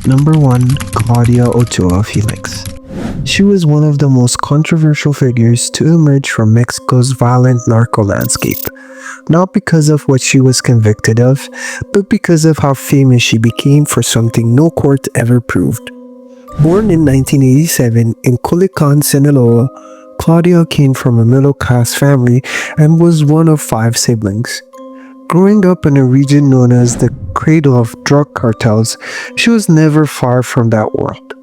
Number 1. Claudia Ochoa Felix. She was one of the most controversial figures to emerge from Mexico's violent narco landscape, not because of what she was convicted of, but because of how famous she became for something no court ever proved. Born in 1987 in Culiacan, Sinaloa, Claudia came from a middle-class family and was one of 5 siblings. Growing up in a region known as the cradle of drug cartels, she was never far from that world.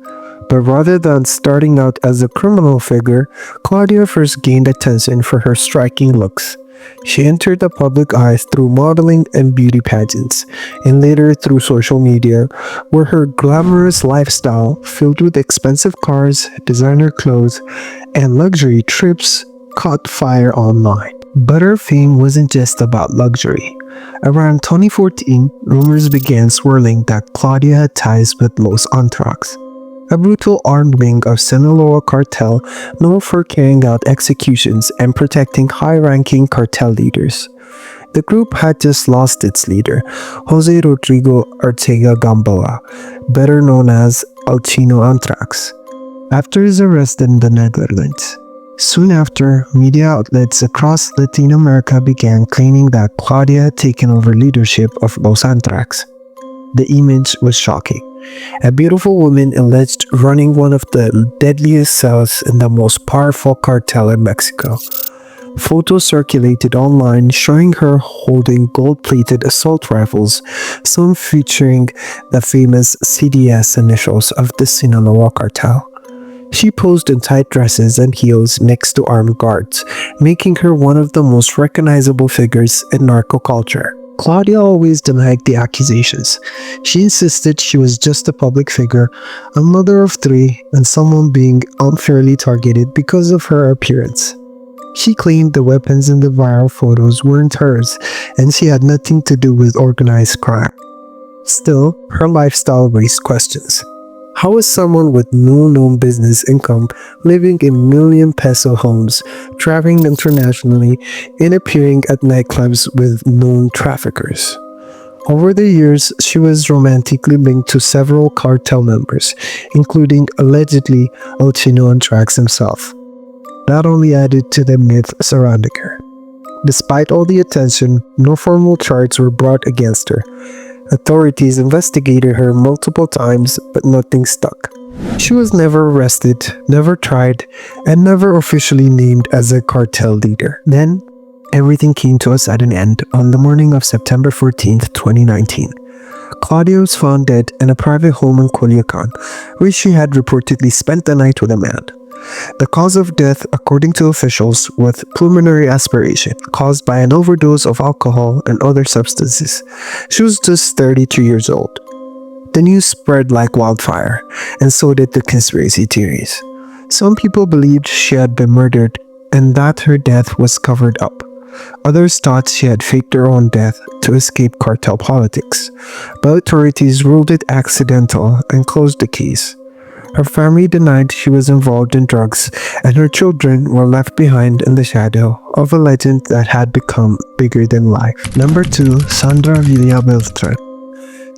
But rather than starting out as a criminal figure, Claudia first gained attention for her striking looks. She entered the public eye through modeling and beauty pageants, and later through social media, where her glamorous lifestyle, filled with expensive cars, designer clothes, and luxury trips, caught fire online. But her fame wasn't just about luxury. Around 2014, rumors began swirling that Claudia had ties with Los Antrax, a brutal armed wing of Sinaloa cartel known for carrying out executions and protecting high-ranking cartel leaders. The group had just lost its leader, Jose Rodrigo Ortega Gamboa, better known as El Chino Antrax, after his arrest in the Netherlands. Soon after, media outlets across Latin America began claiming that Claudia had taken over leadership of Los Antrax. The image was shocking. A beautiful woman alleged running one of the deadliest cells in the most powerful cartel in Mexico. Photos circulated online showing her holding gold-plated assault rifles, some featuring the famous CDS initials of the Sinaloa cartel. She posed in tight dresses and heels next to armed guards, making her one of the most recognizable figures in narco culture. Claudia always denied the accusations. She insisted she was just a public figure, a mother of 3, and someone being unfairly targeted because of her appearance. She claimed the weapons in the viral photos weren't hers, and she had nothing to do with organized crime. Still, her lifestyle raised questions. How is someone with no known business income living in million-peso homes, traveling internationally, and appearing at nightclubs with known traffickers? Over the years, she was romantically linked to several cartel members, including allegedly El Chino Antrax himself. That only added to the myth surrounding her. Despite all the attention, no formal charges were brought against her. Authorities investigated her multiple times, but nothing stuck. She was never arrested, never tried, and never officially named as a cartel leader. Then, everything came to a sudden end on the morning of September 14th, 2019. Claudia was found dead in a private home in Culiacan, where she had reportedly spent the night with a man. The cause of death, according to officials, was pulmonary aspiration caused by an overdose of alcohol and other substances. She was just 32 years old. The news spread like wildfire, and so did the conspiracy theories. Some people believed she had been murdered and that her death was covered up. Others thought she had faked her own death to escape cartel politics, but authorities ruled it accidental and closed the case. Her family denied she was involved in drugs, and her children were left behind in the shadow of a legend that had become bigger than life. Number 2. Sandra Via Beltra.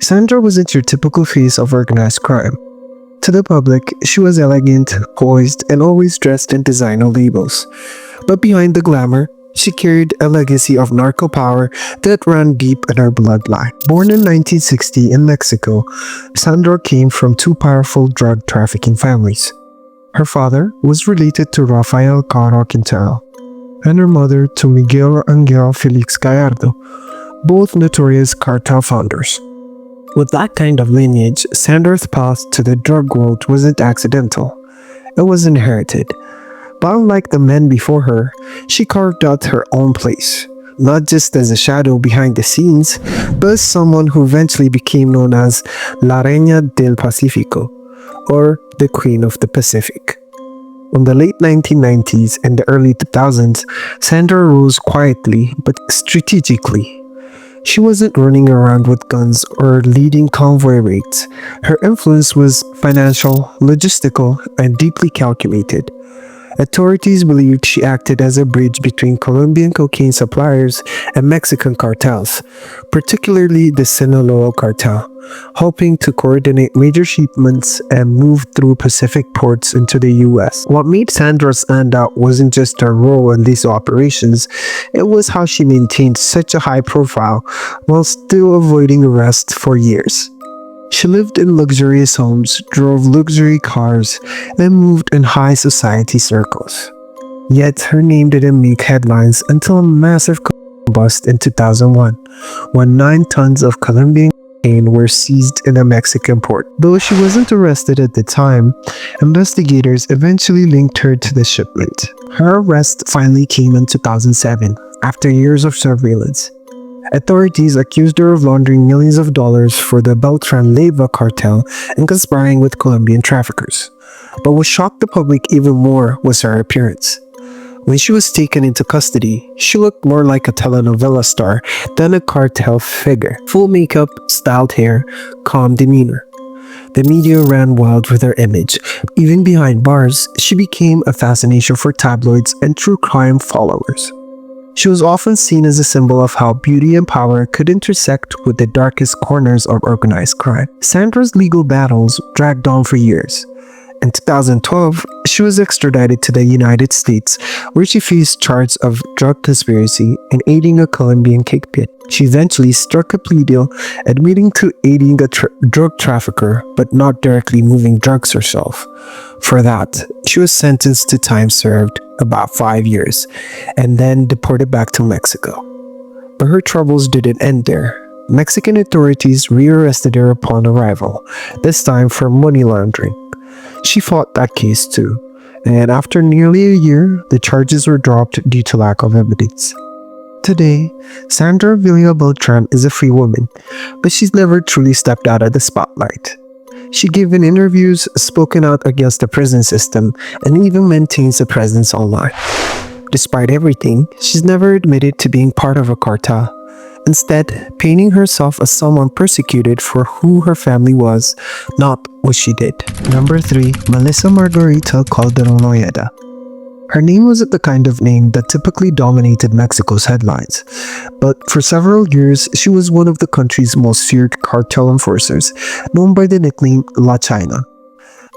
Sandra wasn't your typical face of organized crime. To the public, she was elegant, poised, and always dressed in designer labels. But behind the glamour, she carried a legacy of narco power that ran deep in her bloodline. Born in 1960 in Mexico, Sandra came from 2 powerful drug trafficking families. Her father was related to Rafael Caro Quintero, and her mother to Miguel Angel Felix Gallardo, both notorious cartel founders. With that kind of lineage, Sandra's path to the drug world wasn't accidental. It was inherited. But unlike the men before her, she carved out her own place, not just as a shadow behind the scenes, but as someone who eventually became known as La Reina del Pacífico, or the Queen of the Pacific. In the late 1990s and the early 2000s, Sandra rose quietly but strategically. She wasn't running around with guns or leading convoy raids. Her influence was financial, logistical, and deeply calculated. Authorities believed she acted as a bridge between Colombian cocaine suppliers and Mexican cartels, particularly the Sinaloa cartel, helping to coordinate major shipments and move through Pacific ports into the US. What made Sandra stand out wasn't just her role in these operations, it was how she maintained such a high profile while still avoiding arrest for years. She lived in luxurious homes, drove luxury cars, and moved in high society circles. Yet her name didn't make headlines until a massive bust in 2001, when 9 tons of Colombian cocaine were seized in a Mexican port. Though she wasn't arrested at the time, investigators eventually linked her to the shipment. Her arrest finally came in 2007, after years of surveillance. Authorities accused her of laundering millions of dollars for the Beltran-Leyva cartel and conspiring with Colombian traffickers. But what shocked the public even more was her appearance. When she was taken into custody, she looked more like a telenovela star than a cartel figure. Full makeup, styled hair, calm demeanor. The media ran wild with her image. Even behind bars, she became a fascination for tabloids and true crime followers. She was often seen as a symbol of how beauty and power could intersect with the darkest corners of organized crime. Sandra's legal battles dragged on for years. In 2012, she was extradited to the United States, where she faced charges of drug conspiracy and aiding a Colombian kingpin. She eventually struck a plea deal, admitting to aiding a drug trafficker but not directly moving drugs herself. For that, she was sentenced to time served, about 5 years, and then deported back to Mexico. But her troubles didn't end there. Mexican authorities rearrested her upon arrival, this time for money laundering. She fought that case too, and after nearly a year, the charges were dropped due to lack of evidence. Today, Sandra Via Beltra is a free woman, but she's never truly stepped out of the spotlight. She given interviews, spoken out against the prison system, and even maintains a presence online. Despite everything, she's never admitted to being part of a cartel, instead painting herself as someone persecuted for who her family was, not what she did. Number 3. Melissa Margarita Calderonetta. Her name wasn't the kind of name that typically dominated Mexico's headlines, but for several years, she was one of the country's most feared cartel enforcers, known by the nickname La China.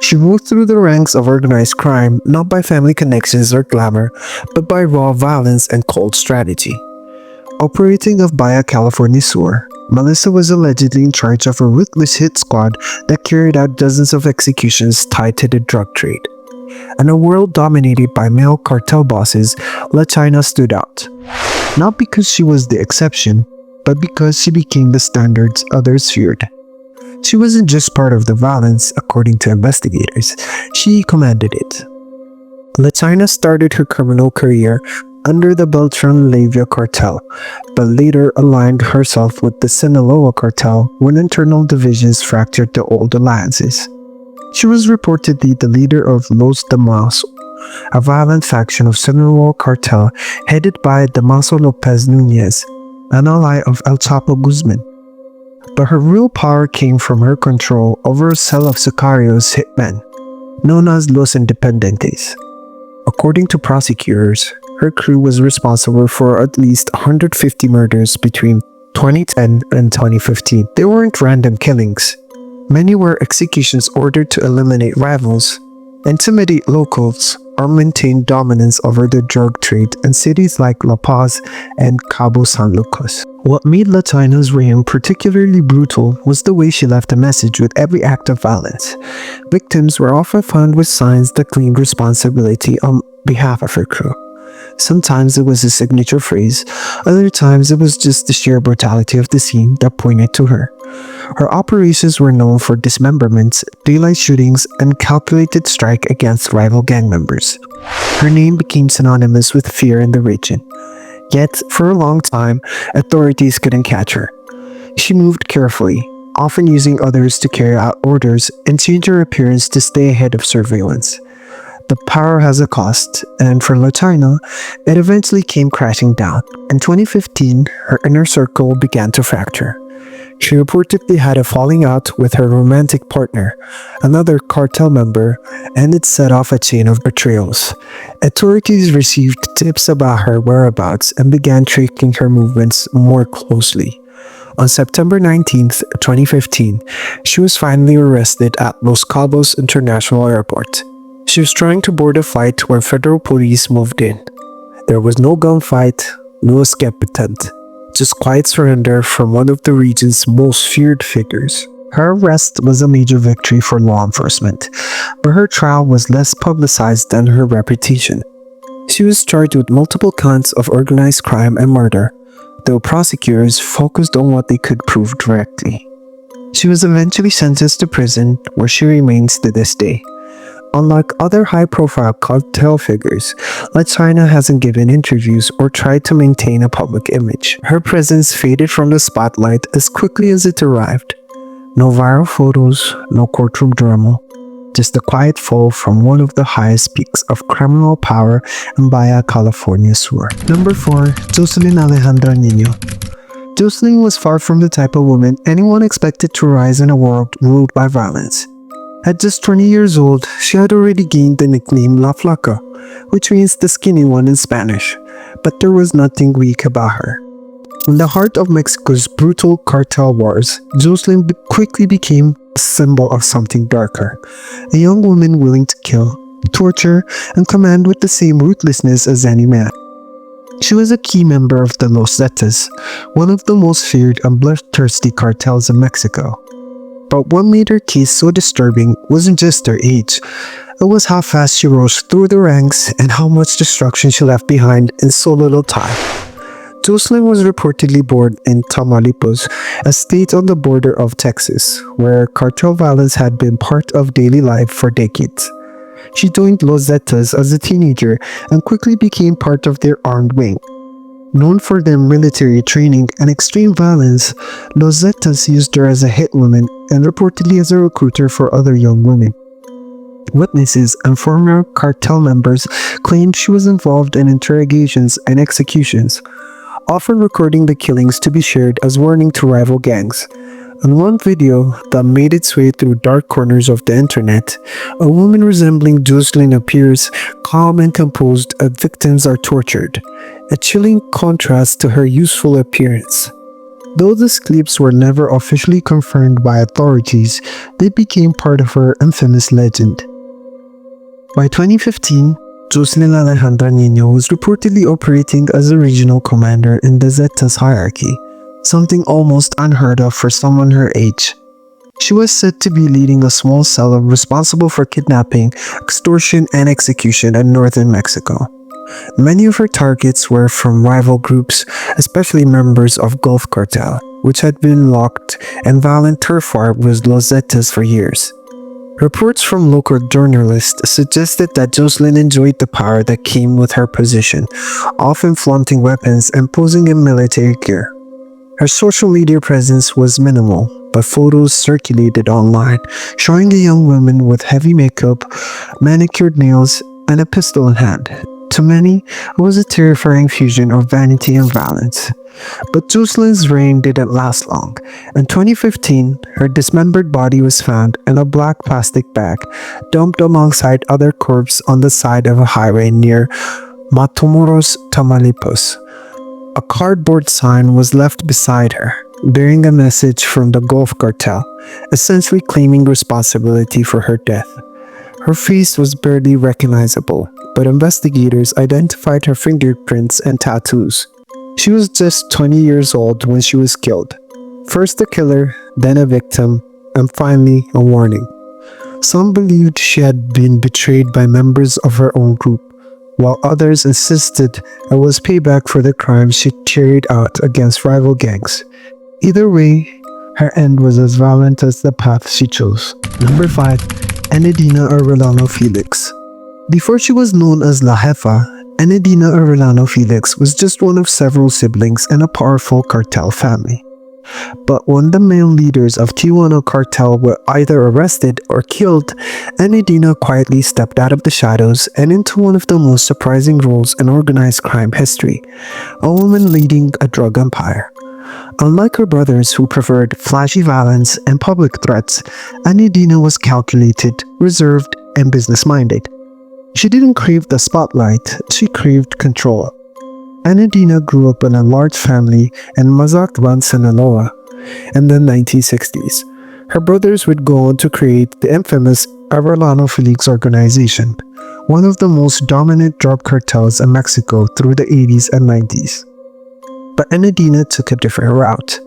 She rose through the ranks of organized crime not by family connections or glamour, but by raw violence and cold strategy. Operating of Baja California Sur, Melissa was allegedly in charge of a ruthless hit squad that carried out dozens of executions tied to the drug trade. In a world dominated by male cartel bosses, La China stood out. Not because she was the exception, but because she became the standards others feared. She wasn't just part of the violence, according to investigators, she commanded it. La China started her criminal career under the Beltran-Leyva cartel, but later aligned herself with the Sinaloa cartel when internal divisions fractured the old alliances. She was reportedly the leader of Los Damaso, a violent faction of Sinaloa cartel headed by Damaso Lopez Nunez, an ally of El Chapo Guzman. But her real power came from her control over a cell of sicarios hitmen, known as Los Independientes. According to prosecutors, her crew was responsible for at least 150 murders between 2010 and 2015. They weren't random killings. Many were executions ordered to eliminate rivals, intimidate locals, or maintain dominance over the drug trade in cities like La Paz and Cabo San Lucas. What made La China's reign particularly brutal was the way she left a message with every act of violence. Victims were often found with signs that claimed responsibility on behalf of her crew. Sometimes it was a signature phrase, other times it was just the sheer brutality of the scene that pointed to her. Her operations were known for dismemberments, daylight shootings, and calculated strike against rival gang members. Her name became synonymous with fear in the region. Yet, for a long time, authorities couldn't catch her. She moved carefully, often using others to carry out orders and change her appearance to stay ahead of surveillance. The power has a cost, and for La China, it eventually came crashing down. In 2015, her inner circle began to fracture. She reportedly had a falling out with her romantic partner, another cartel member, and it set off a chain of betrayals. Authorities received tips about her whereabouts and began tracking her movements more closely. On September 19th, 2015, she was finally arrested at Los Cabos International Airport. She was trying to board a flight when federal police moved in. There was no gunfight, no escape attempt, just quiet surrender from one of the region's most feared figures. Her arrest was a major victory for law enforcement, but her trial was less publicized than her reputation. She was charged with multiple counts of organized crime and murder, though prosecutors focused on what they could prove directly. She was eventually sentenced to prison, where she remains to this day. Unlike other high-profile cartel figures, La China hasn't given interviews or tried to maintain a public image. Her presence faded from the spotlight as quickly as it arrived. No viral photos, no courtroom drama, just a quiet fall from one of the highest peaks of criminal power in Baja California Sur. Number 4. Joseline Alejandra Nino. Joseline was far from the type of woman anyone expected to rise in a world ruled by violence. At just 20 years old, she had already gained the nickname La Flaca, which means the skinny one in Spanish, but there was nothing weak about her. In the heart of Mexico's brutal cartel wars, Joseline quickly became a symbol of something darker, a young woman willing to kill, torture, and command with the same ruthlessness as any man. She was a key member of the Los Zetas, one of the most feared and bloodthirsty cartels in Mexico. But what made her case so disturbing wasn't just her age, it was how fast she rose through the ranks and how much destruction she left behind in so little time. Joseline was reportedly born in Tamaulipas, a state on the border of Texas, where cartel violence had been part of daily life for decades. She joined Los Zetas as a teenager and quickly became part of their armed wing. Known for their military training and extreme violence, Los Zetas used her as a hitwoman and reportedly as a recruiter for other young women. Witnesses and former cartel members claimed she was involved in interrogations and executions, often recording the killings to be shared as warning to rival gangs. In one video that made its way through dark corners of the internet, a woman resembling Joseline appears calm and composed as victims are tortured, a chilling contrast to her youthful appearance. Though these clips were never officially confirmed by authorities, they became part of her infamous legend. By 2015, Joseline Alejandra Nino was reportedly operating as a regional commander in the Zetas hierarchy, something almost unheard of for someone her age. She was said to be leading a small cell responsible for kidnapping, extortion, and execution in northern Mexico. Many of her targets were from rival groups, especially members of Gulf Cartel, which had been locked in violent turf war with Los Zetas for years. Reports from local journalists suggested that Joseline enjoyed the power that came with her position, often flaunting weapons and posing in military gear. Her social media presence was minimal, but photos circulated online showing a young woman with heavy makeup, manicured nails, and a pistol in hand. To many, it was a terrifying fusion of vanity and violence. But Joseline's reign didn't last long. In 2015, her dismembered body was found in a black plastic bag, dumped alongside other corpses on the side of a highway near Matamoros, Tamaulipas. A cardboard sign was left beside her, bearing a message from the Gulf Cartel, essentially claiming responsibility for her death. Her face was barely recognizable, but investigators identified her fingerprints and tattoos. She was just 20 years old when she was killed. First a killer, then a victim, and finally a warning. Some believed she had been betrayed by members of her own group, while others insisted it was payback for the crimes she carried out against rival gangs. Either way, her end was as violent as the path she chose. Number 5. Anadina or Orlano Felix. Before she was known as La Jefa, Anadina or Orlano Felix was just one of several siblings in a powerful cartel family. But when the main leaders of Tijuana cartel were either arrested or killed, Anadina quietly stepped out of the shadows and into one of the most surprising roles in organized crime history, a woman leading a drug empire. Unlike her brothers who preferred flashy violence and public threats, Anadina was calculated, reserved, and business-minded. She didn't crave the spotlight, she craved control. Anadina grew up in a large family in Mazatlan, Sinaloa in the 1960s. Her brothers would go on to create the infamous Orlano Felix organization, one of the most dominant drug cartels in Mexico through the 80s and 90s. But Anadina took a different route.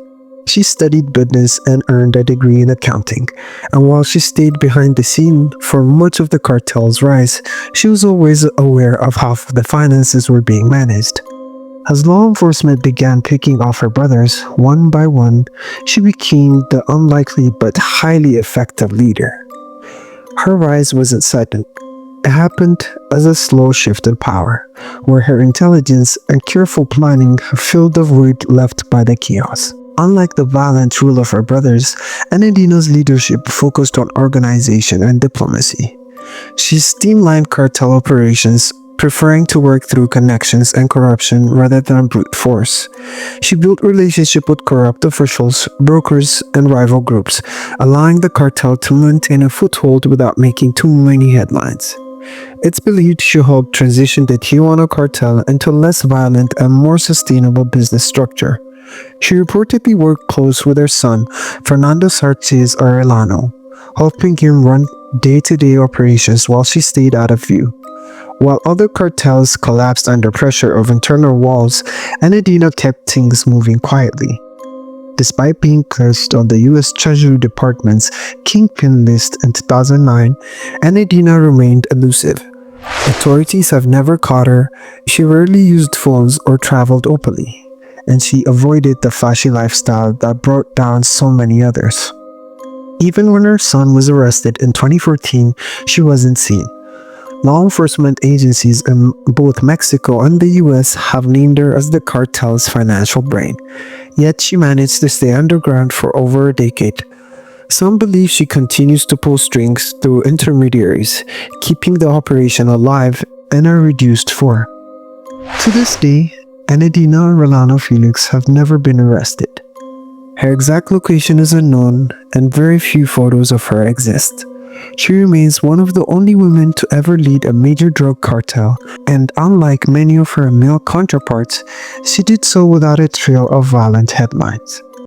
She studied business and earned a degree in accounting, and while she stayed behind the scene for much of the cartel's rise, she was always aware of how the finances were being managed. As law enforcement began picking off her brothers one by one, she became the unlikely but highly effective leader. Her rise wasn't sudden. It happened as a slow shift in power, where her intelligence and careful planning filled the void left by the chaos. Unlike the violent rule of her brothers, Anadina's leadership focused on organization and diplomacy. She streamlined cartel operations, preferring to work through connections and corruption rather than brute force. She built relationships with corrupt officials, brokers, and rival groups, allowing the cartel to maintain a foothold without making too many headlines. It's believed she helped transition the Tijuana cartel into a less violent and more sustainable business structure. She reportedly worked close with her son, Fernando Sartes Orlano, helping him run day-to-day operations while she stayed out of view. While other cartels collapsed under pressure of internal walls, Anadina kept things moving quietly. Despite being placed on the U.S. Treasury Department's Kingpin list in 2009, Anadina remained elusive. Authorities have never caught her, she rarely used phones or traveled openly, and she avoided the flashy lifestyle that brought down so many others. Even when her son was arrested in 2014, she wasn't seen. Law enforcement agencies in both Mexico and the US have named her as the cartel's financial brain, yet she managed to stay underground for over a decade. Some believe she continues to pull strings through intermediaries, keeping the operation alive in a reduced form. To this day, Anadina and Orlano Felix have never been arrested. Her exact location is unknown, and very few photos of her exist. She remains one of the only women to ever lead a major drug cartel, and unlike many of her male counterparts, she did so without a trail of violent headlines.